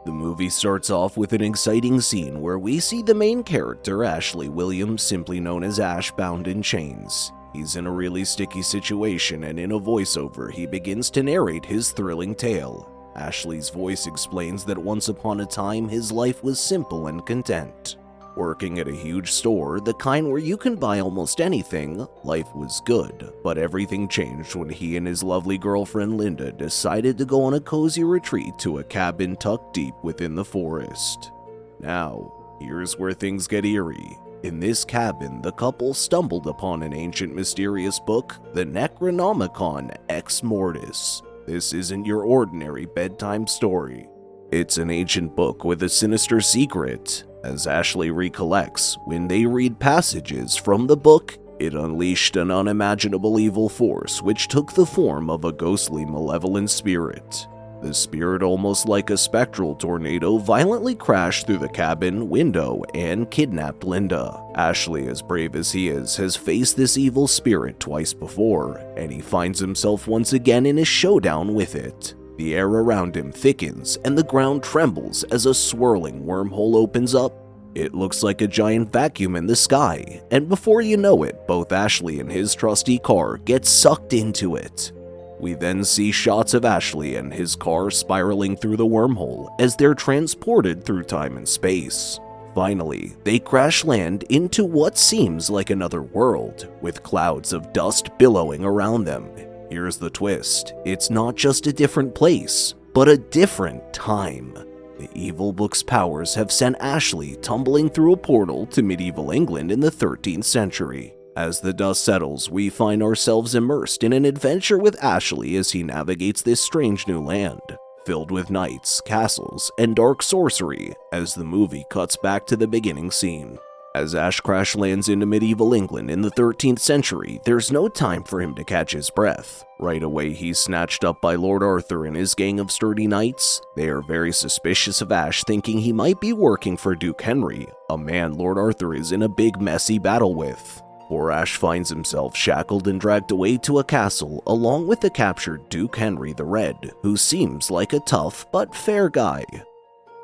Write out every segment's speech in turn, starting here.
The movie starts off with an exciting scene where we see the main character, Ashley Williams, simply known as Ash, bound in chains. He's in a really sticky situation, and in a voiceover, he begins to narrate his thrilling tale. Ashley's voice explains that once upon a time, his life was simple and content. Working at a huge store, the kind where you can buy almost anything, life was good, but everything changed when he and his lovely girlfriend Linda decided to go on a cozy retreat to a cabin tucked deep within the forest. Now, here's where things get eerie. In this cabin, the couple stumbled upon an ancient mysterious book, the Necronomicon Ex Mortis. This isn't your ordinary bedtime story. It's an ancient book with a sinister secret. As Ashley recollects, when they read passages from the book, it unleashed an unimaginable evil force which took the form of a ghostly, malevolent spirit. The spirit, almost like a spectral tornado, violently crashed through the cabin window and kidnapped Linda. Ashley, as brave as he is, has faced this evil spirit twice before, and he finds himself once again in a showdown with it. The air around him thickens, and the ground trembles as a swirling wormhole opens up. It looks like a giant vacuum in the sky, and before you know it, both Ashley and his trusty car get sucked into it. We then see shots of Ashley and his car spiraling through the wormhole as they're transported through time and space. Finally, they crash land into what seems like another world, with clouds of dust billowing around them. Here's the twist. It's not just a different place, but a different time. The evil book's powers have sent Ashley tumbling through a portal to medieval England in the 13th century. As the dust settles, we find ourselves immersed in an adventure with Ashley as he navigates this strange new land, filled with knights, castles, and dark sorcery, as the movie cuts back to the beginning scene. As Ash crash lands into medieval England in the 13th century, there's no time for him to catch his breath. Right away, he's snatched up by Lord Arthur and his gang of sturdy knights. They are very suspicious of Ash, thinking he might be working for Duke Henry, a man Lord Arthur is in a big messy battle with. Poor Ash finds himself shackled and dragged away to a castle along with the captured Duke Henry the Red, who seems like a tough but fair guy.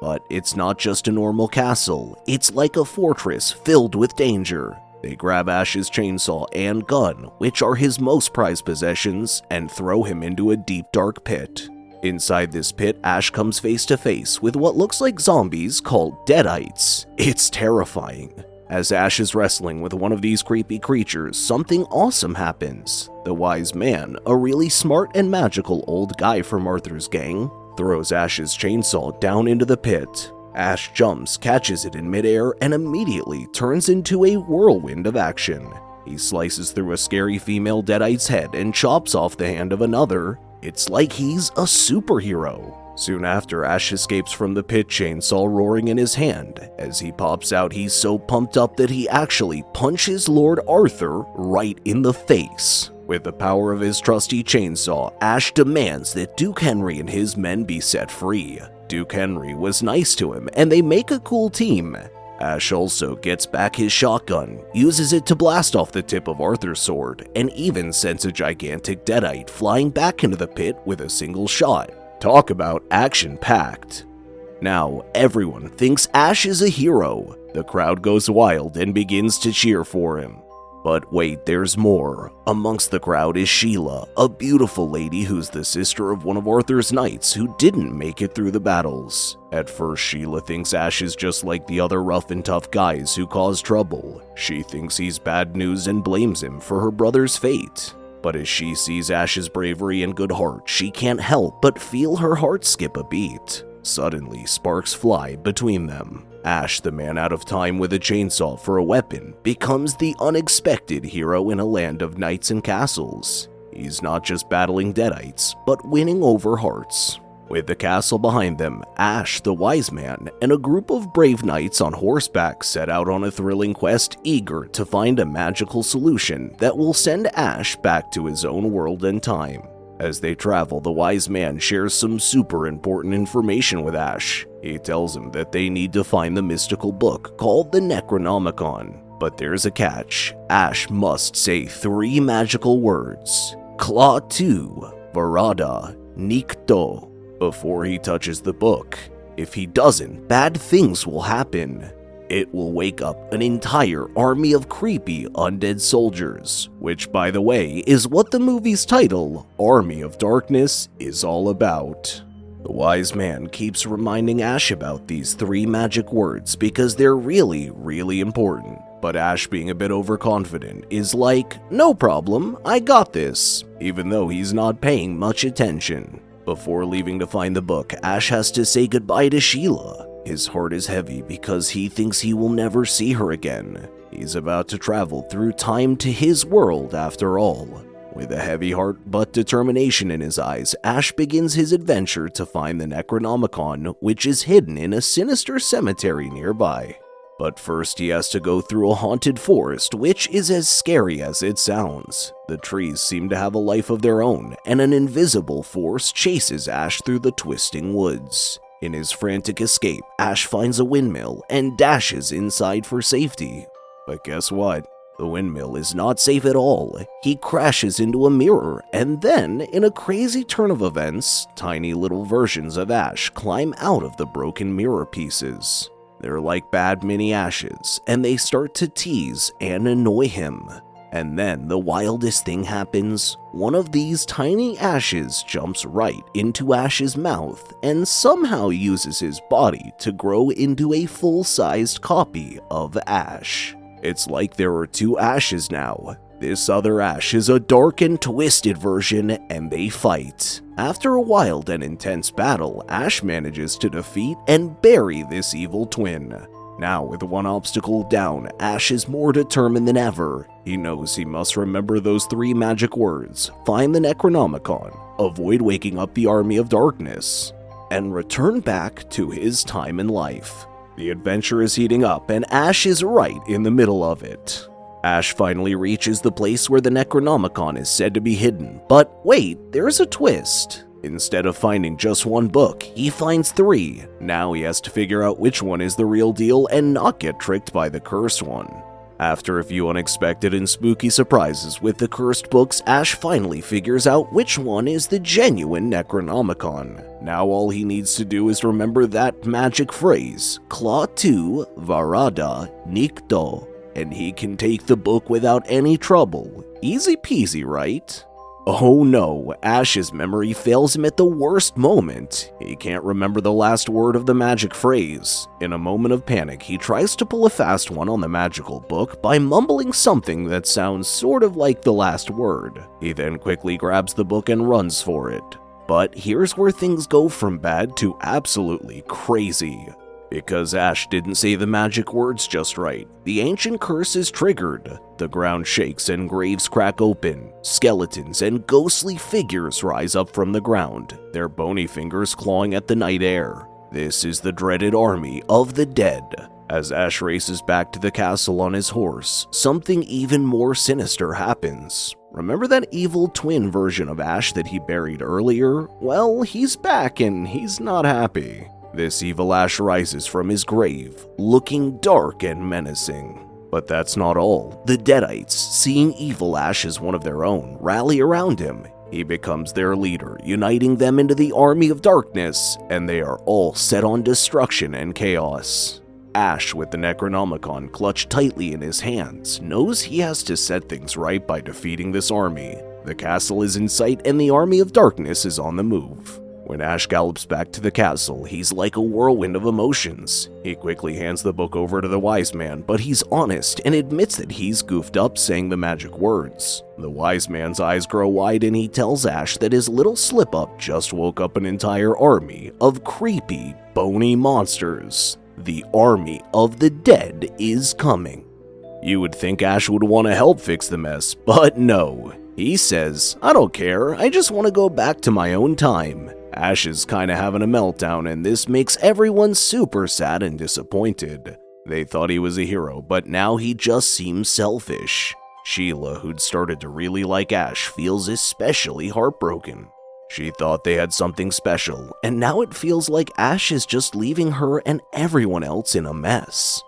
But it's not just a normal castle, it's like a fortress filled with danger. They grab Ash's chainsaw and gun, which are his most prized possessions, and throw him into a deep dark pit. Inside this pit, Ash comes face to face with what looks like zombies called Deadites. It's terrifying. As Ash is wrestling with one of these creepy creatures, something awesome happens. The wise man, a really smart and magical old guy from Arthur's gang, throws Ash's chainsaw down into the pit. Ash jumps, catches it in midair, and immediately turns into a whirlwind of action. He slices through a scary female Deadite's head and chops off the hand of another. It's like he's a superhero. Soon after, Ash escapes from the pit, chainsaw roaring in his hand. As he pops out, he's so pumped up that he actually punches Lord Arthur right in the face. With the power of his trusty chainsaw, Ash demands that Duke Henry and his men be set free. Duke Henry was nice to him, and they make a cool team. Ash also gets back his shotgun, uses it to blast off the tip of Arthur's sword, and even sends a gigantic Deadite flying back into the pit with a single shot. Talk about action-packed. Now, everyone thinks Ash is a hero. The crowd goes wild and begins to cheer for him. But wait, there's more. Amongst the crowd is Sheila, a beautiful lady who's the sister of one of Arthur's knights who didn't make it through the battles. At first, Sheila thinks Ash is just like the other rough and tough guys who cause trouble. She thinks he's bad news and blames him for her brother's fate. But as she sees Ash's bravery and good heart, she can't help but feel her heart skip a beat. Suddenly, sparks fly between them. Ash, the man out of time with a chainsaw for a weapon, becomes the unexpected hero in a land of knights and castles. He's not just battling Deadites, but winning over hearts. With the castle behind them, Ash, the wise man, and a group of brave knights on horseback set out on a thrilling quest, eager to find a magical solution that will send Ash back to his own world and time. As they travel, the wise man shares some super important information with Ash. He tells him that they need to find the mystical book called the Necronomicon. But there's a catch. Ash must say 3 magical words: Klaatu, Varada, Nikto, before he touches the book. If he doesn't, bad things will happen. It will wake up an entire army of creepy undead soldiers, which, by the way, is what the movie's title, Army of Darkness, is all about. The wise man keeps reminding Ash about these 3 magic words because they're really, really important. But Ash, being a bit overconfident, is like, no problem, I got this, even though he's not paying much attention. Before leaving to find the book, Ash has to say goodbye to Sheila. His heart is heavy because he thinks he will never see her again. He's about to travel through time to his world after all. With a heavy heart but determination in his eyes, Ash begins his adventure to find the Necronomicon, which is hidden in a sinister cemetery nearby. But first he has to go through a haunted forest, which is as scary as it sounds. The trees seem to have a life of their own, and an invisible force chases Ash through the twisting woods. In his frantic escape, Ash finds a windmill and dashes inside for safety. But guess what? The windmill is not safe at all. He crashes into a mirror, and then, in a crazy turn of events, tiny little versions of Ash climb out of the broken mirror pieces. They're like bad mini Ashes, and they start to tease and annoy him. And then the wildest thing happens. One of these tiny Ashes jumps right into Ash's mouth and somehow uses his body to grow into a full-sized copy of Ash. It's like there are 2 Ashes now. This other Ash is a dark and twisted version, and they fight. After a wild and intense battle, Ash manages to defeat and bury this evil twin. Now, with one obstacle down, Ash is more determined than ever. He knows he must remember those 3 magic words, find the Necronomicon, avoid waking up the Army of Darkness, and return back to his time in life. The adventure is heating up, and Ash is right in the middle of it. Ash finally reaches the place where the Necronomicon is said to be hidden, but wait, there's a twist. Instead of finding just 1 book, he finds 3. Now he has to figure out which one is the real deal and not get tricked by the cursed one. After a few unexpected and spooky surprises with the cursed books, Ash finally figures out which one is the genuine Necronomicon. Now all he needs to do is remember that magic phrase, Klaatu Varada Nikto, and he can take the book without any trouble. Easy peasy, right? Oh no, Ash's memory fails him at the worst moment. He can't remember the last word of the magic phrase. In a moment of panic, he tries to pull a fast one on the magical book by mumbling something that sounds sort of like the last word. He then quickly grabs the book and runs for it. But here's where things go from bad to absolutely crazy. Because Ash didn't say the magic words just right, the ancient curse is triggered. The ground shakes and graves crack open. Skeletons and ghostly figures rise up from the ground, their bony fingers clawing at the night air. This is the dreaded army of the dead. As Ash races back to the castle on his horse, something even more sinister happens. Remember that evil twin version of Ash that he buried earlier? Well, he's back and he's not happy. This evil Ash rises from his grave, looking dark and menacing. But that's not all. The Deadites, seeing evil Ash as one of their own, rally around him. He becomes their leader, uniting them into the Army of Darkness, and they are all set on destruction and chaos. Ash, with the Necronomicon clutched tightly in his hands, knows he has to set things right by defeating this army. The castle is in sight and the Army of Darkness is on the move. When Ash gallops back to the castle, he's like a whirlwind of emotions. He quickly hands the book over to the wise man, but he's honest and admits that he's goofed up saying the magic words. The wise man's eyes grow wide and he tells Ash that his little slip-up just woke up an entire army of creepy, bony monsters. The Army of the Dead is coming. You would think Ash would want to help fix the mess, but no. He says, I don't care, I just want to go back to my own time. Ash is kinda having a meltdown, and this makes everyone super sad and disappointed. They thought he was a hero, but now he just seems selfish. Sheila, who'd started to really like Ash, feels especially heartbroken. She thought they had something special, and now it feels like Ash is just leaving her and everyone else in a mess.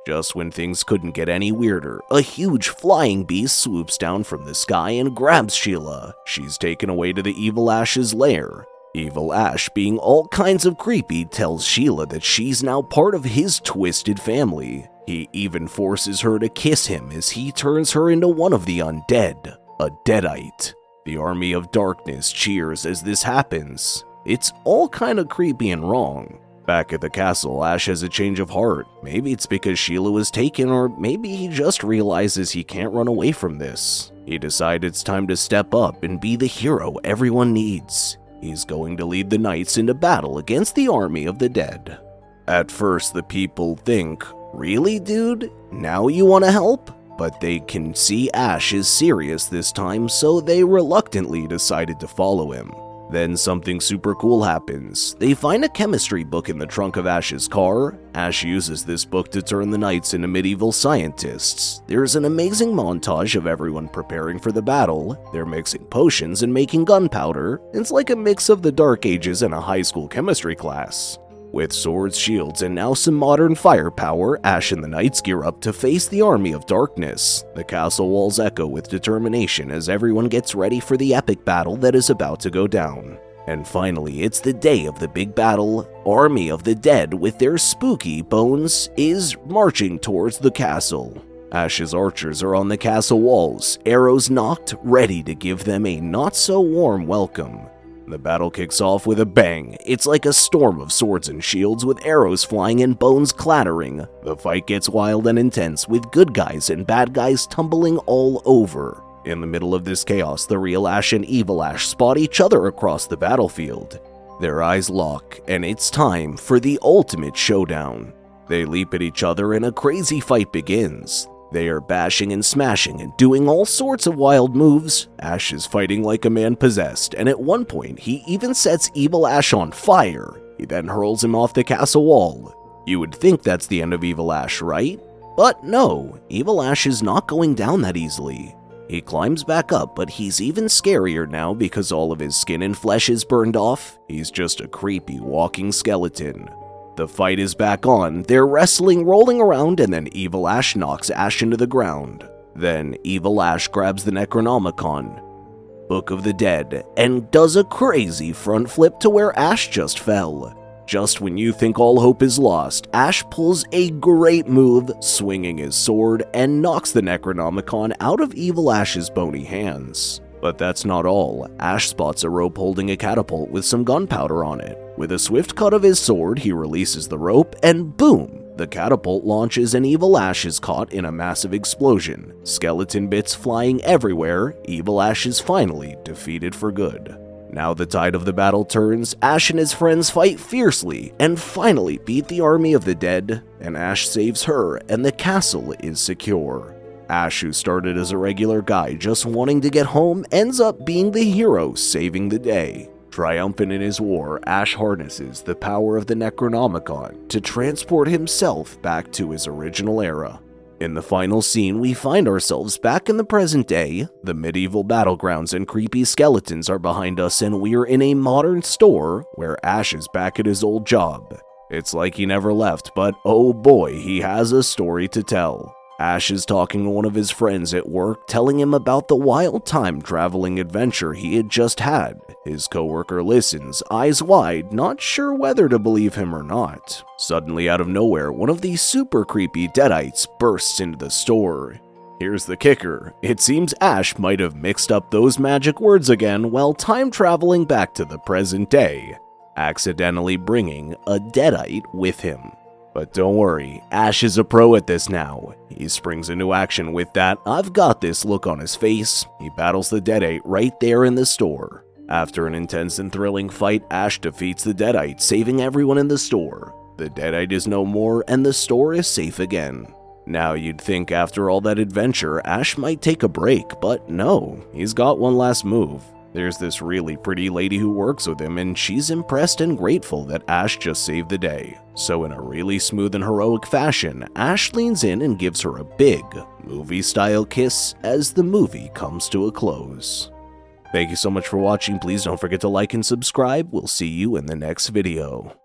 Just when things couldn't get any weirder, a huge flying beast swoops down from the sky and grabs Sheila. She's taken away to the evil Ash's lair. Evil Ash, being all kinds of creepy, tells Sheila that she's now part of his twisted family. He even forces her to kiss him as he turns her into one of the undead, a deadite. The Army of Darkness cheers as this happens. It's all kinda creepy and wrong. Back at the castle, Ash has a change of heart. Maybe it's because Sheila was taken, or maybe he just realizes he can't run away from this. He decides it's time to step up and be the hero everyone needs. He's going to lead the knights into battle against the army of the dead. At first, the people think, "Really, dude? Now you want to help?" But they can see Ash is serious this time, so they reluctantly decided to follow him. Then something super cool happens. They find a chemistry book in the trunk of Ash's car. Ash uses this book to turn the knights into medieval scientists. There's an amazing montage of everyone preparing for the battle. They're mixing potions and making gunpowder. It's like a mix of the Dark Ages and a high school chemistry class. With swords, shields, and now some modern firepower, Ash and the knights gear up to face the army of darkness. The castle walls echo with determination as everyone gets ready for the epic battle that is about to go down. And finally, it's the day of the big battle. Army of the Dead, with their spooky bones, is marching towards the castle. Ash's archers are on the castle walls, arrows knocked, ready to give them a not-so-warm welcome. The battle kicks off with a bang. It's like a storm of swords and shields with arrows flying and bones clattering. The fight gets wild and intense with good guys and bad guys tumbling all over. In the middle of this chaos, the real Ash and Evil Ash spot each other across the battlefield. Their eyes lock, and it's time for the ultimate showdown. They leap at each other and a crazy fight begins. They are bashing and smashing and doing all sorts of wild moves. Ash is fighting like a man possessed, and at one point he even sets Evil Ash on fire. He then hurls him off the castle wall. You would think that's the end of Evil Ash, right? But no, Evil Ash is not going down that easily. He climbs back up, but he's even scarier now because all of his skin and flesh is burned off. He's just a creepy walking skeleton. The fight is back on. They're wrestling, rolling around, and then Evil Ash knocks Ash into the ground. Then Evil Ash grabs the Necronomicon, Book of the Dead, and does a crazy front flip to where Ash just fell. Just when you think all hope is lost, Ash pulls a great move, swinging his sword, and knocks the Necronomicon out of Evil Ash's bony hands. But that's not all. Ash spots a rope holding a catapult with some gunpowder on it. With a swift cut of his sword, he releases the rope, and boom! The catapult launches and Evil Ash is caught in a massive explosion. Skeleton bits flying everywhere. Evil Ash is finally defeated for good. Now the tide of the battle turns. Ash and his friends fight fiercely and finally beat the army of the dead, and Ash saves her, and the castle is secure. Ash, who started as a regular guy just wanting to get home, ends up being the hero saving the day. Triumphant in his war, Ash harnesses the power of the Necronomicon to transport himself back to his original era. In the final scene, we find ourselves back in the present day. The medieval battlegrounds and creepy skeletons are behind us, and we're in a modern store where Ash is back at his old job. It's like he never left, but oh boy, he has a story to tell. Ash is talking to one of his friends at work, telling him about the wild time-traveling adventure he had just had. His coworker listens, eyes wide, not sure whether to believe him or not. Suddenly, out of nowhere, one of these super creepy deadites bursts into the store. Here's the kicker. It seems Ash might have mixed up those magic words again while time-traveling back to the present day, accidentally bringing a deadite with him. But don't worry, Ash is a pro at this now. He springs into action with that "I've got this" look on his face. He battles the deadite right there in the store. After an intense and thrilling fight, Ash defeats the deadite, saving everyone in the store. The deadite is no more, and the store is safe again. Now you'd think after all that adventure, Ash might take a break, but no, he's got one last move. There's this really pretty lady who works with him, and she's impressed and grateful that Ash just saved the day. So in a really smooth and heroic fashion, Ash leans in and gives her a big, movie-style kiss as the movie comes to a close. Thank you so much for watching. Please don't forget to like and subscribe. We'll see you in the next video.